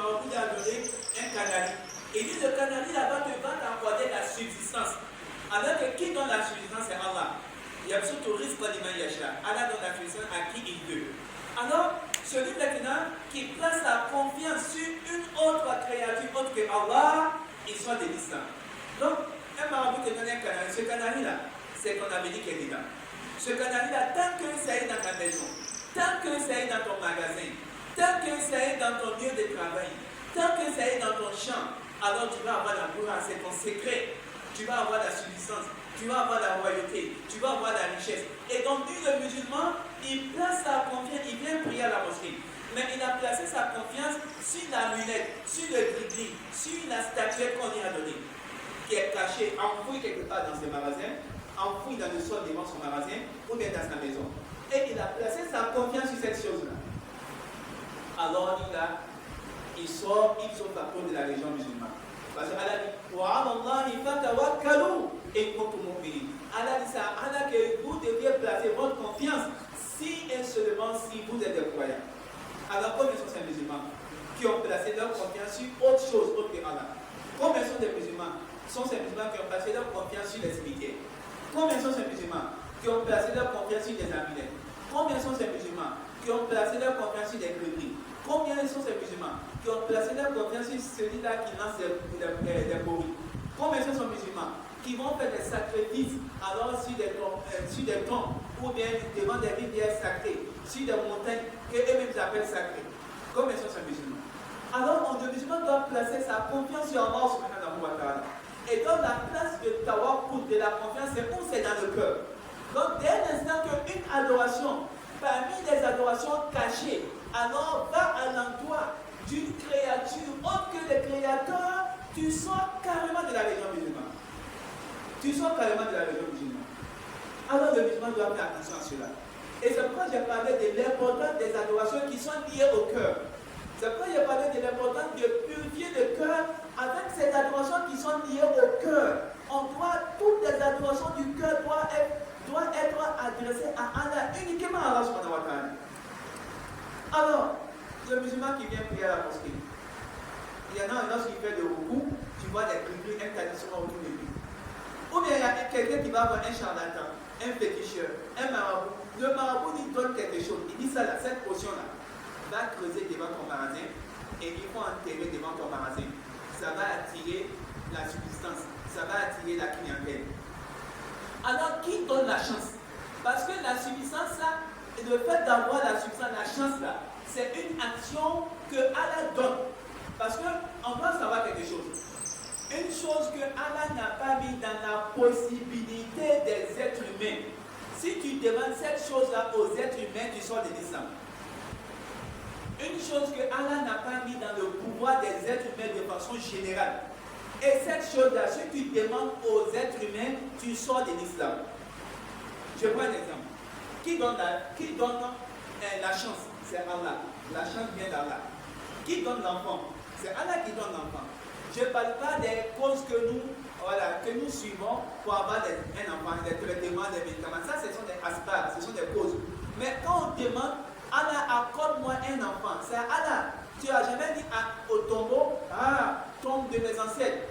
marabout lui a donné un canari. Il dit le canari là-bas va t'accorder la subsistance. Alors que qui donne la subsistance, c'est Allah. Il y a surtout risque de l'Imayacha. Allah donne la subsistance à qui il veut. Alors, celui maintenant qui place sa confiance sur une autre créature autre que Allah, il soit de l'islam. Donc, un marabout te donne un canari. Ce canari-là, c'est qu'on avait dit qu'il est dedans. Ce canari-là, tant que ça est dans ta maison, tant que ça est dans ton magasin, tant que ça est dans ton lieu de travail, tant que ça est dans ton champ, alors tu vas avoir la gloire, c'est ton secret. Tu vas avoir la subsistance, tu vas avoir la royauté, tu vas avoir la richesse. Et donc, lui, le musulman, il place sa confiance, il vient prier à la mosquée. Mais il a placé sa confiance sur la lunette, sur le gris-gris, sur la statuette qu'on lui a donnée, qui est cachée, enfouie quelque part dans ses magasins, enfouie dans le sol devant son magasin, ou bien dans sa maison. Et il a placé sa confiance sur cette chose-là. Alors, il sort à cause de la religion musulmane. Parce que Allah dit Allah dit ça, Allah que vous deviez placer votre confiance si et seulement si vous êtes des croyants. Alors combien sont ces musulmans qui ont placé leur confiance sur autre chose autre que Allah? Combien sont des musulmans qui ont placé leur confiance sur les cimetières? Combien sont ces musulmans qui ont placé leur confiance sur des amulettes? Combien sont ces musulmans qui ont placé leur confiance sur des grenouilles? Combien sont ces musulmans qui ont placé leur confiance sur celui-là qui lance des bourris? Combien sont ces musulmans qui vont faire des sacrifices alors sur des tombes ou bien devant des rivières sacrées, sur des montagnes qu'eux-mêmes appellent sacrées? Combien sont ces musulmans? Alors, le musulman doit placer sa confiance sur Allah subhanahu wa ta'ala. Et donc, la place de tawakkul, de la confiance, c'est où? C'est dans le cœur. Donc, dès l'instant qu'une adoration, parmi les adorations cachées, alors va à l'endroit d'une créature autre que le créateur, tu sors carrément de la religion musulmane. Tu sors carrément de la religion musulmane. Alors le musulman doit faire attention à cela. Et c'est pourquoi j'ai parlé de l'importance des adorations qui sont liées au cœur. C'est pourquoi j'ai parlé de l'importance de purifier le cœur avec ces adorations qui sont liées au cœur. Toutes les adorations du cœur doivent être adressées à Allah, uniquement à Allah subhanahu wa ta'ala. Alors, le musulman qui vient prier à la mosquée, il y en a lorsqu'il fait le roukou, tu vois des gris-gris, un traditionnel autour de lui. Ou bien il y a quelqu'un qui va voir un charlatan, un féticheur, un marabout. Le marabout lui donne quelque chose. Il dit ça là, cette potion-là, va creuser devant ton magasin et il faut enterrer devant ton magasin. Ça va attirer la subsistance, ça va attirer la clientèle. Alors, qui donne la chance? Parce que la subsistance là, le fait d'avoir la substance, la chance là, c'est une action que Allah donne. Parce qu'on doit savoir quelque chose. Une chose que Allah n'a pas mis dans la possibilité des êtres humains. Si tu demandes cette chose-là aux êtres humains, tu sors de l'islam. Une chose que Allah n'a pas mis dans le pouvoir des êtres humains de façon générale. Et cette chose-là, si tu demandes aux êtres humains, tu sors de l'islam. Je prends un exemple. Qui donne la chance? C'est Allah. La chance vient d'Allah. Qui donne l'enfant? C'est Allah qui donne l'enfant. Je ne parle pas des causes que nous suivons pour avoir un enfant, des traitements, des médicaments. Ça, ce sont des aspects, ce sont des causes. Mais quand on demande, Allah, accorde-moi un enfant, c'est Allah. Tu n'as jamais dit au tombeau, tombe de mes ancêtres,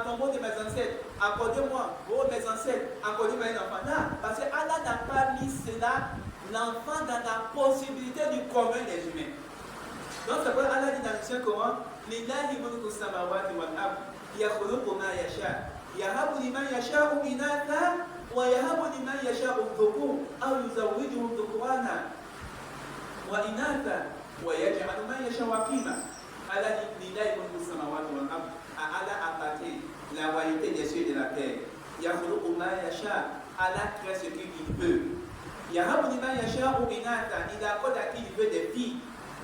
tombeau de mes ancêtres, accordez-moi, mes ancêtres, accordez-moi un enfant. Non, parce que Allah n'a pas mis cela, l'enfant, dans la possibilité du commun des humains. Donc c'est pourquoi Allah dit dans le Saint-Coran, Lillahi mulku samawati wal ard, yakhluqu ma yasha, yahabu liman yasha'u inatha, wa yahabu liman yasha'u dhukur, aw yuzawwijuhum dhukrana wa inatha, wa yaj'alu man yasha'u aqima. Allah dit Lillahi mulku samawati wal ard, à Allah appartient la royauté des cieux et de la terre. Yakhluqu ma yasha, Allah crée ce qu'il veut. Yahabu liman yasha'u inatha, il accorde à qui il veut des filles.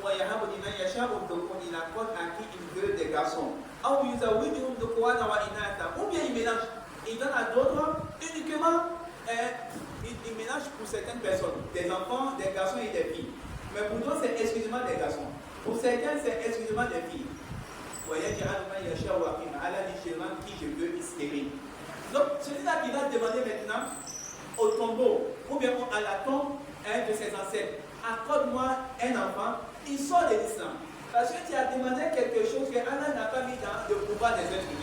Il accorde à qui il veut des garçons. Ou bien il mélange. Il donne à d'autres uniquement, il mélange pour certaines personnes, des enfants, des garçons et des filles. Mais pour d'autres, c'est exclusivement des garçons. Pour certains, c'est exclusivement des filles. Allah dit, je rends qui je veux stérile. Donc, celui-là qui va demander maintenant au tombeau, ou bien à la tombe de ses ancêtres, accorde-moi un enfant, il sort de l'islam. Parce que tu as demandé quelque chose que Allah n'a pas mis dans le pouvoir des êtres humains.